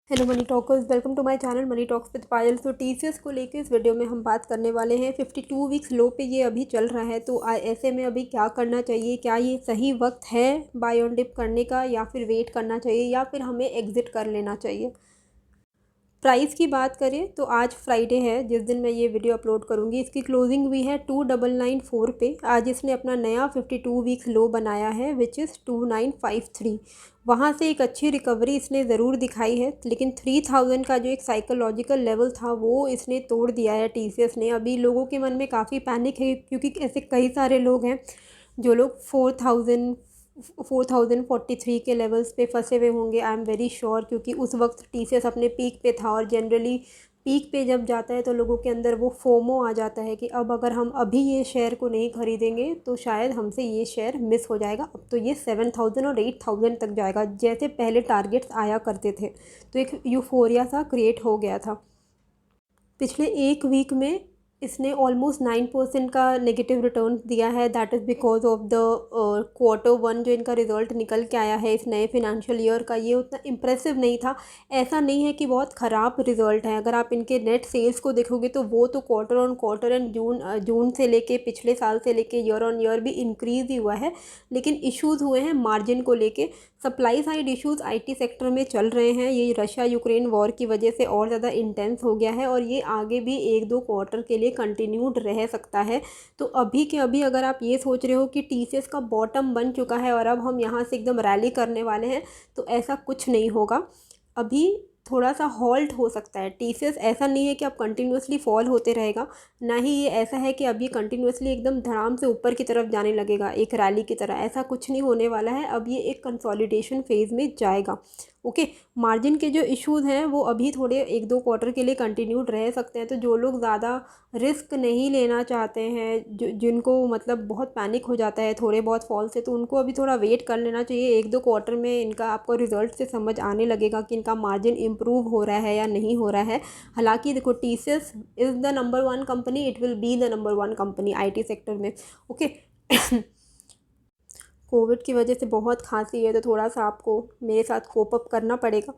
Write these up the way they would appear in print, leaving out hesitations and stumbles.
Hello money talkers, welcome to my channel money talks with Payal. तो TCS को लेके इस वीडियो में हम बात करने वाले हैं। 52 वीक्स लो पे ये अभी चल रहा है, तो ऐसे में अभी क्या करना चाहिए, क्या ये सही वक्त है बाय ऑन डिप करने का, या फिर वेट करना चाहिए, या फिर हमें एग्जिट कर लेना चाहिए। प्राइस की बात करें तो आज फ्राइडे है, जिस दिन मैं ये वीडियो अपलोड करूँगी। इसकी क्लोजिंग हुई है 2994 पे। आज इसने अपना नया 52 वीक्स लो बनाया है, विच इज़ 2953। वहाँ से एक अच्छी रिकवरी इसने ज़रूर दिखाई है, लेकिन 3000 का जो एक साइकोलॉजिकल लेवल था वो इसने तोड़ दिया है टीसीएस ने। अभी लोगों के मन में काफ़ी पैनिक है, क्योंकि ऐसे कई सारे लोग हैं जो लोग 4043 के लेवल्स पे फंसे हुए होंगे। आई एम वेरी श्योर, क्योंकि उस वक्त टीसीएस अपने पीक पे था, और जनरली पीक पे जब जाता है तो लोगों के अंदर वो फोमो आ जाता है कि अब अगर हम अभी ये शेयर को नहीं खरीदेंगे तो शायद हमसे ये शेयर मिस हो जाएगा। अब तो ये 7000 और 8000 तक जाएगा, जैसे पहले टारगेट्स आया करते थे। तो एक यूफोरिया सा क्रिएट हो गया था। पिछले एक वीक में इसने ऑलमोस्ट 9% का नेगेटिव रिटर्न दिया है। That is because of the Q1 जो इनका रिजल्ट निकल के आया है इस नए फिनेंशियल ईयर का, ये उतना इम्प्रेसिव नहीं था। ऐसा नहीं है कि बहुत ख़राब रिजल्ट है। अगर आप इनके नेट सेल्स को देखोगे तो वो तो quarter on quarter and June से लेके पिछले साल से लेके ईयर ऑन ईयर भी इंक्रीज़ ही हुआ है। लेकिन इश्यूज़ हुए हैं मार्जिन को लेके। Supply side issues IT sector में चल रहे हैं। ये रशिया यूक्रेन वॉर की वजह से और ज़्यादा इंटेंस हो गया है, और ये आगे भी 1-2 क्वार्टर के लिए कंटिन्यूड रह सकता है। तो अभी के अभी अगर आप ये सोच रहे हो कि टीसीएस का बॉटम बन चुका है और अब हम यहाँ से एकदम रैली करने वाले हैं, तो ऐसा कुछ नहीं होगा। अभी थोड़ा सा हॉल्ट हो सकता है। टीसीएस ऐसा नहीं है कि अब कंटिन्यूसली फॉल होते रहेगा, ना ही ये ऐसा है कि अब ये कंटिन्यूसली एकदम धड़ाम से ऊपर की तरफ जाने लगेगा एक रैली की तरह। ऐसा कुछ नहीं होने वाला है। अब ये एक कंसोलिडेशन फेज़ में जाएगा। ओके, मार्जिन के जो इश्यूज़ हैं वो अभी थोड़े 1-2 क्वार्टर के लिए कंटिन्यूड रह सकते हैं। तो जो लोग ज़्यादा रिस्क नहीं लेना चाहते हैं, जिनको मतलब बहुत पैनिक हो जाता है थोड़े बहुत फॉल से, तो उनको अभी थोड़ा वेट कर लेना चाहिए। 1-2 क्वार्टर में इनका आपको रिजल्ट से समझ आने लगेगा कि इनका मार्जिन इम्प्रूव हो रहा है या नहीं हो रहा है। हालांकि देखो, TCS is the number 1 company, it will be the number 1 company IT sector में। ओके। कोविड की वजह से बहुत खांसी है, तो थोड़ा सा आपको मेरे साथ कोप अप करना पड़ेगा।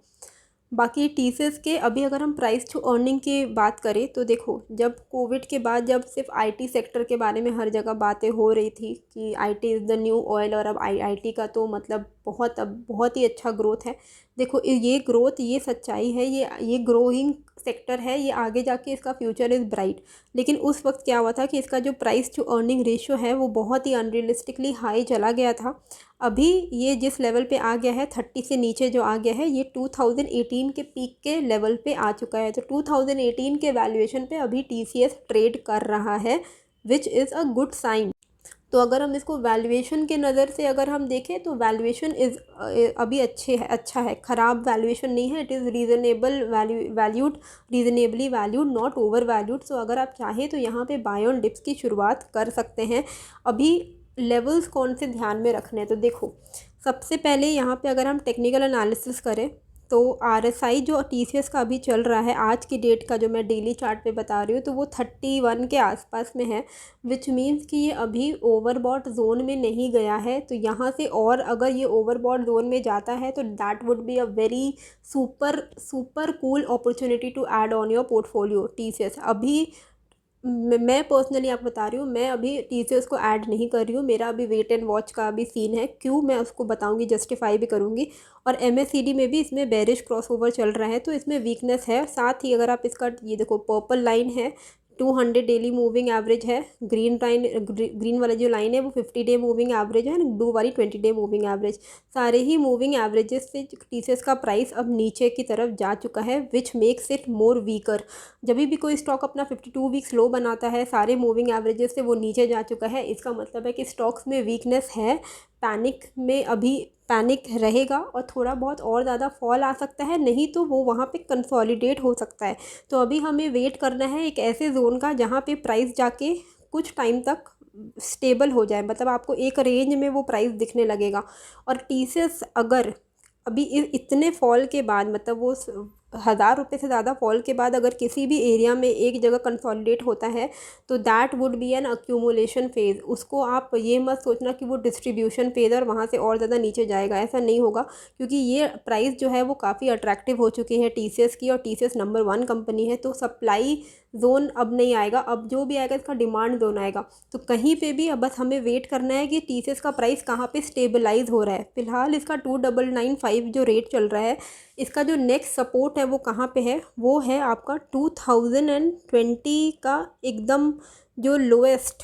बाकी टीसीएस के अभी अगर हम प्राइस टू अर्निंग की बात करें तो देखो, जब कोविड के बाद जब सिर्फ आईटी सेक्टर के बारे में हर जगह बातें हो रही थी कि IT is the new oil, और अब आईटी का तो मतलब अब बहुत ही अच्छा ग्रोथ है। देखो, ये ग्रोथ, ये सच्चाई है, ये ग्रोइंग सेक्टर है, ये आगे जाके इसका फ्यूचर इज़ ब्राइट। लेकिन उस वक्त क्या हुआ था कि इसका जो प्राइस टू अर्निंग रेशियो है वो बहुत ही अनरियलिस्टिकली हाई चला गया था। अभी ये जिस लेवल पे आ गया है, 30 से नीचे जो आ गया है, ये 2018 के पीक के लेवल पे आ चुका है। तो 2018 के वैल्यूएशन पे अभी टीसीएस ट्रेड कर रहा है, which is a good sign. तो अगर हम इसको वैल्यूएशन के नज़र से अगर हम देखें तो वैल्यूएशन इज़ अभी अच्छा है, ख़राब वैल्यूएशन नहीं है। It is reasonable valued, reasonably valued, not over valued. So अगर आप चाहें तो यहाँ पे बाय ऑन डिप्स की शुरुआत कर सकते हैं। अभी लेवल्स कौन से ध्यान में रखने हैं, तो देखो, सबसे पहले यहाँ पे अगर हम टेक्निकल एनालिसिस करें तो आरएसआई जो टीसीएस का अभी चल रहा है आज की डेट का, जो मैं डेली चार्ट पे बता रही हूँ, तो वो 31 के आसपास में है। विच मीन्स कि ये अभी ओवरबॉट जोन में नहीं गया है। तो यहाँ से और अगर ये ओवरबॉट जोन में जाता है तो that would be a very super cool opportunity to add on your portfolio TCS. अभी मैं पर्सनली आपको बता रही हूँ, मैं अभी टीसीएस को ऐड नहीं कर रही हूँ। मेरा अभी वेट एंड वॉच का अभी सीन है। क्यों, मैं उसको बताऊँगी, जस्टिफाई भी करूँगी। और एमएससीडी में भी इसमें बेरिश क्रॉसओवर चल रहा है, तो इसमें वीकनेस है। साथ ही अगर आप इसका ये देखो, पर्पल लाइन है 200 डेली मूविंग एवरेज है, ग्रीन वाला जो लाइन है वो 50 डे मूविंग एवरेज है, ब्लू वाली 20 डे मूविंग एवरेज। सारे ही मूविंग एवरेजेस से टीसीएस का प्राइस अब नीचे की तरफ जा चुका है, which makes it more weaker. जब भी कोई स्टॉक अपना 52 वीक्स लो बनाता है, सारे मूविंग एवरेजेस से वो नीचे जा चुका है, इसका मतलब है कि स्टॉक्स में वीकनेस है। पैनिक में अभी पैनिक रहेगा और थोड़ा बहुत और ज़्यादा फॉल आ सकता है, नहीं तो वो वहाँ पे कंसोलिडेट हो सकता है। तो अभी हमें वेट करना है एक ऐसे जोन का जहाँ पे प्राइस जाके कुछ टाइम तक स्टेबल हो जाए, मतलब आपको एक रेंज में वो प्राइस दिखने लगेगा। और टीसीएस अगर अभी इतने फॉल के बाद, मतलब वो ₹1000 से ज़्यादा फॉल के बाद अगर किसी भी एरिया में एक जगह कंसोलिडेट होता है तो that would be an accumulation phase. उसको आप ये मत सोचना कि वो डिस्ट्रीब्यूशन फेज़ है और वहाँ से और ज़्यादा नीचे जाएगा, ऐसा नहीं होगा, क्योंकि ये प्राइस जो है वो काफ़ी अट्रैक्टिव हो चुकी है टीसीएस की, और टीसीएस नंबर 1 कंपनी है। तो सप्लाई जोन अब नहीं आएगा, अब जो भी आएगा इसका डिमांड जोन आएगा। तो कहीं पे भी अब बस हमें वेट करना है कि टीसीएस का प्राइस कहाँ पे स्टेबलाइज हो रहा है। फिलहाल इसका 2995 जो रेट चल रहा है, इसका जो नेक्स्ट सपोर्ट है वो कहाँ पे है, वो है आपका 2020 का एकदम जो लोएस्ट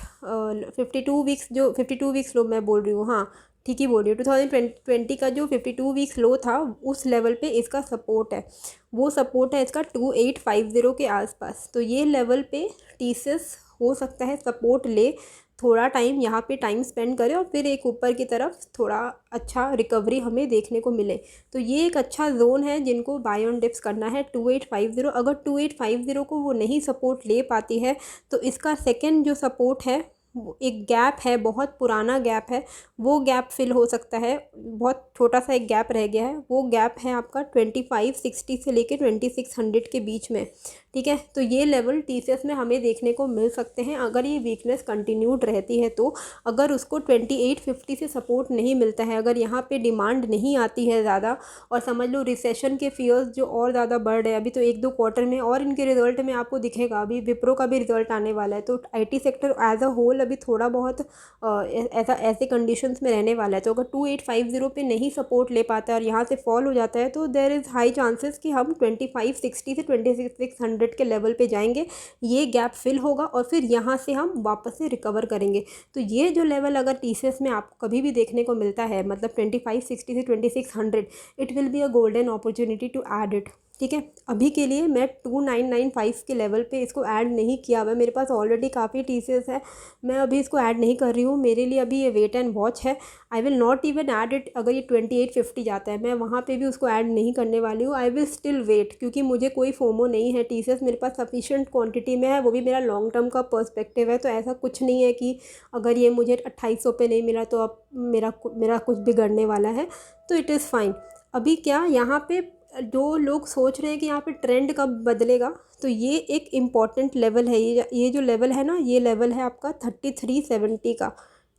52 वीक्स लो मैं बोल रही हूँ, हाँ ठीक ही बोल रही हूँ, 2020 का जो 52 वीक्स लो था उस लेवल पे इसका सपोर्ट है। वो सपोर्ट है इसका 2850 के आसपास। तो ये लेवल पे टीसीएस हो सकता है सपोर्ट ले, थोड़ा टाइम यहाँ पे टाइम स्पेंड करें और फिर एक ऊपर की तरफ थोड़ा अच्छा रिकवरी हमें देखने को मिले। तो ये एक अच्छा जोन है जिनको बाय ऑन डिप्स करना है 2850। अगर 2850 को वो नहीं सपोर्ट ले पाती है तो इसका सेकंड जो सपोर्ट है, एक गैप है, बहुत पुराना गैप है, वो गैप फिल हो सकता है। बहुत छोटा सा एक गैप रह गया है, वो गैप है आपका 2560 से लेके 2600 के बीच में, ठीक है। तो ये लेवल टीसीएस में हमें देखने को मिल सकते हैं अगर ये वीकनेस कंटिन्यूड रहती है। तो अगर उसको 2850 से सपोर्ट नहीं मिलता है, अगर यहाँ पे डिमांड नहीं आती है ज़्यादा, और समझ लो रिसेशन के फियर्स जो और ज़्यादा बढ़ रहे हैं, अभी तो 1-2 क्वार्टर में और इनके रिजल्ट में आपको दिखेगा, अभी विप्रो का भी रिजल्ट आने वाला है। तो IT sector as a whole अभी थोड़ा बहुत ऐसे कंडीशंस में रहने वाला है। तो अगर 2850 पे नहीं सपोर्ट ले पाता है और यहाँ से फॉल हो जाता है तो देयर इज़ हाई चांसेस कि हम 2560 से 2600 के लेवल पे जाएंगे, ये गैप फिल होगा और फिर यहाँ से हम वापस से रिकवर करेंगे। तो ये जो लेवल अगर टीसीएस में आपको कभी भी देखने को मिलता है, मतलब 2560 से 2600, it will be a golden opportunity to add it, ठीक है। अभी के लिए मैं 2995 के लेवल पे इसको ऐड नहीं किया हुआ है, मेरे पास ऑलरेडी काफ़ी टीसीएस है, मैं अभी इसको ऐड नहीं कर रही हूँ। मेरे लिए अभी ये वेट एंड वॉच है। I will not even add it. अगर ये 2850 जाता है मैं वहाँ पे भी उसको ऐड नहीं करने वाली हूँ। आई विल स्टिल वेट, क्योंकि मुझे कोई फोमो नहीं है। टीसीएस मेरे पास सफिशिएंट क्वांटिटी में है, वो भी मेरा लॉन्ग टर्म का पर्सपेक्टिव है। तो ऐसा कुछ नहीं है कि अगर ये मुझे 2800 पे नहीं मिला तो अब मेरा कुछ बिगड़ने वाला है। तो इट इज़ फाइन। अभी क्या यहाँ पे जो लोग सोच रहे हैं कि यहाँ पे ट्रेंड कब बदलेगा, तो ये एक इम्पॉर्टेंट लेवल है। ये जो लेवल है ना, ये लेवल है आपका 3370 का,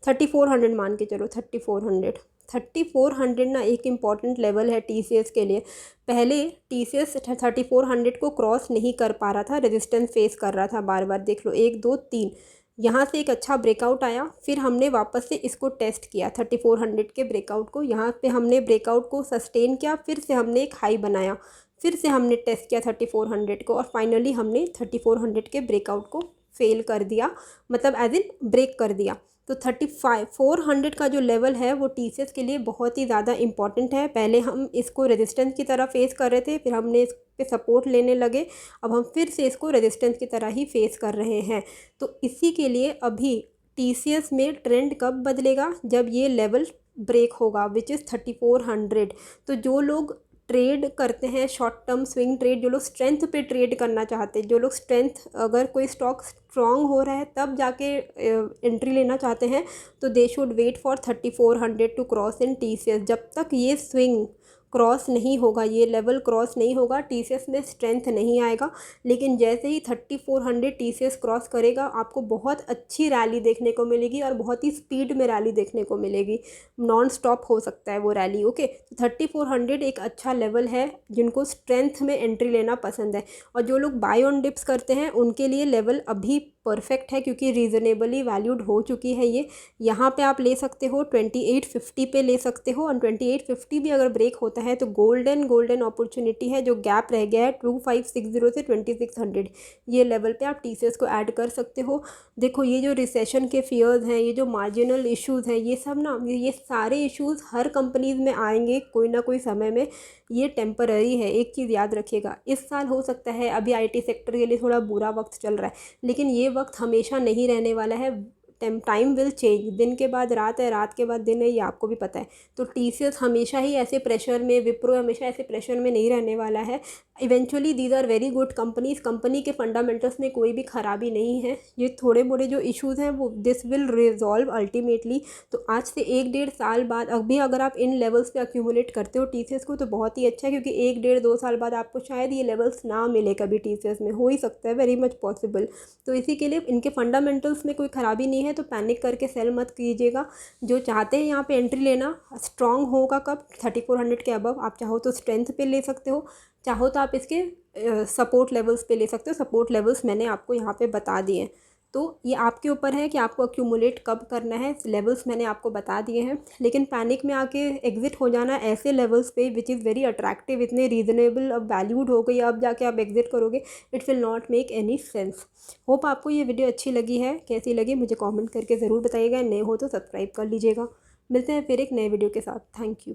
3400 मान के चलो, 3400 ना एक इम्पॉर्टेंट लेवल है टीसीएस के लिए। पहले टीसीएस 3400 को क्रॉस नहीं कर पा रहा था, रेजिस्टेंस फेस कर रहा था बार बार। देख लो 1 2 3, यहाँ से एक अच्छा ब्रेकआउट आया, फिर हमने वापस से इसको टेस्ट किया 3400 के ब्रेकआउट को। यहाँ पे हमने ब्रेकआउट को सस्टेन किया, फिर से हमने एक हाई बनाया, फिर से हमने टेस्ट किया 3400 को, और फाइनली हमने 3400 के ब्रेकआउट को फेल कर दिया, मतलब एज इन ब्रेक कर दिया। तो 400 का जो लेवल है वो टीसीएस के लिए बहुत ही ज़्यादा इंपॉर्टेंट है। पहले हम इसको रेजिस्टेंस की तरह फेस कर रहे थे, फिर हमने इस पे सपोर्ट लेने लगे, अब हम फिर से इसको रेजिस्टेंस की तरह ही फेस कर रहे हैं। तो इसी के लिए अभी टीसीएस में ट्रेंड कब बदलेगा, जब ये लेवल ब्रेक होगा, विच इज़ 3400। तो जो लोग ट्रेड करते हैं शॉर्ट टर्म स्विंग ट्रेड, जो लोग स्ट्रेंथ पे ट्रेड करना चाहते हैं, जो लोग स्ट्रेंथ, अगर कोई स्टॉक स्ट्रॉन्ग हो रहा है तब जाके एंट्री लेना चाहते हैं, तो they should wait for 3400 to cross in TCS. जब तक ये स्विंग क्रॉस नहीं होगा, ये लेवल क्रॉस नहीं होगा, टीसीएस में स्ट्रेंथ नहीं आएगा। लेकिन जैसे ही 3400 टीसीएस क्रॉस करेगा, आपको बहुत अच्छी रैली देखने को मिलेगी और बहुत ही स्पीड में रैली देखने को मिलेगी, नॉन स्टॉप हो सकता है वो रैली, ओके। तो 3400 एक अच्छा लेवल है जिनको स्ट्रेंथ में एंट्री लेना पसंद है। और जो लोग बाय ऑन डिप्स करते हैं उनके लिए लेवल अभी परफेक्ट है, क्योंकि रीज़नेबली वैल्यूड हो चुकी है ये। यहाँ पे आप ले सकते हो 2850 पे ले सकते हो, और 2850 भी अगर ब्रेक होता है तो गोल्डन अपॉर्चुनिटी है। जो गैप रह गया है 2560 से 2600, ये लेवल पे आप टीसीएस को ऐड कर सकते हो। देखो ये जो रिसेशन के फियर्स हैं, ये जो मार्जिनल इश्यूज़ हैं, ये सब ना, ये सारे इश्यूज़ हर कंपनीज़ में आएंगे कोई ना कोई समय में। ये टेम्पररी है, एक चीज़ याद रखिएगा। इस साल हो सकता है अभी आईटी सेक्टर के लिए थोड़ा बुरा वक्त चल रहा है, लेकिन ये वक्त हमेशा नहीं रहने वाला है। टाइम विल चेंज, दिन के बाद रात है, रात के बाद दिन है, ये आपको भी पता है। तो टीसीएस हमेशा ही ऐसे प्रेशर में, विप्रो हमेशा ऐसे प्रेशर में नहीं रहने वाला है। Eventually these are very good companies, company के फंडामेंटल्स में कोई भी खराबी नहीं है। ये थोड़े मोड़े जो इश्यूज़ हैं वो दिस विल रिजॉल्व अल्टीमेटली। तो आज से 1-1.5 साल बाद अभी अगर आप इन लेवल्स पे अक्यूमुलेट करते हो टीसीएस को तो बहुत ही अच्छा है, क्योंकि 1-1.5-2 साल बाद आपको शायद ये लेवल्स ना मिले कभी टीसीएस में, हो ही सकता है, वेरी मच पॉसिबल। तो इसी के लिए इनके फंडामेंटल्स में कोई ख़राबी नहीं है, तो पैनिक करके सेल मत कीजिएगा। जो चाहते हैं यहाँ पे एंट्री लेना, स्ट्रॉन्ग होगा कब 3400 के अबव। आप चाहो तो स्ट्रेंथ पे ले सकते हो, चाहो तो आप इसके सपोर्ट लेवल्स पे ले सकते हो। सपोर्ट लेवल्स मैंने आपको यहाँ पे बता दिए हैं। तो ये आपके ऊपर है कि आपको अक्यूमुलेट कब करना है। लेवल्स मैंने आपको बता दिए हैं, लेकिन पैनिक में आके एग्जिट हो जाना ऐसे लेवल्स पे विच इज़ वेरी अट्रैक्टिव, इतने रीज़नेबल, अब वैल्यूड हो गई, अब जाके आप एग्जिट करोगे, it will not make any sense. Hope आपको ये वीडियो अच्छी लगी है। कैसी लगी मुझे कॉमेंट करके ज़रूर बताइएगा। नए हो तो सब्सक्राइब कर लीजिएगा। मिलते हैं फिर एक नए वीडियो के साथ। Thank you.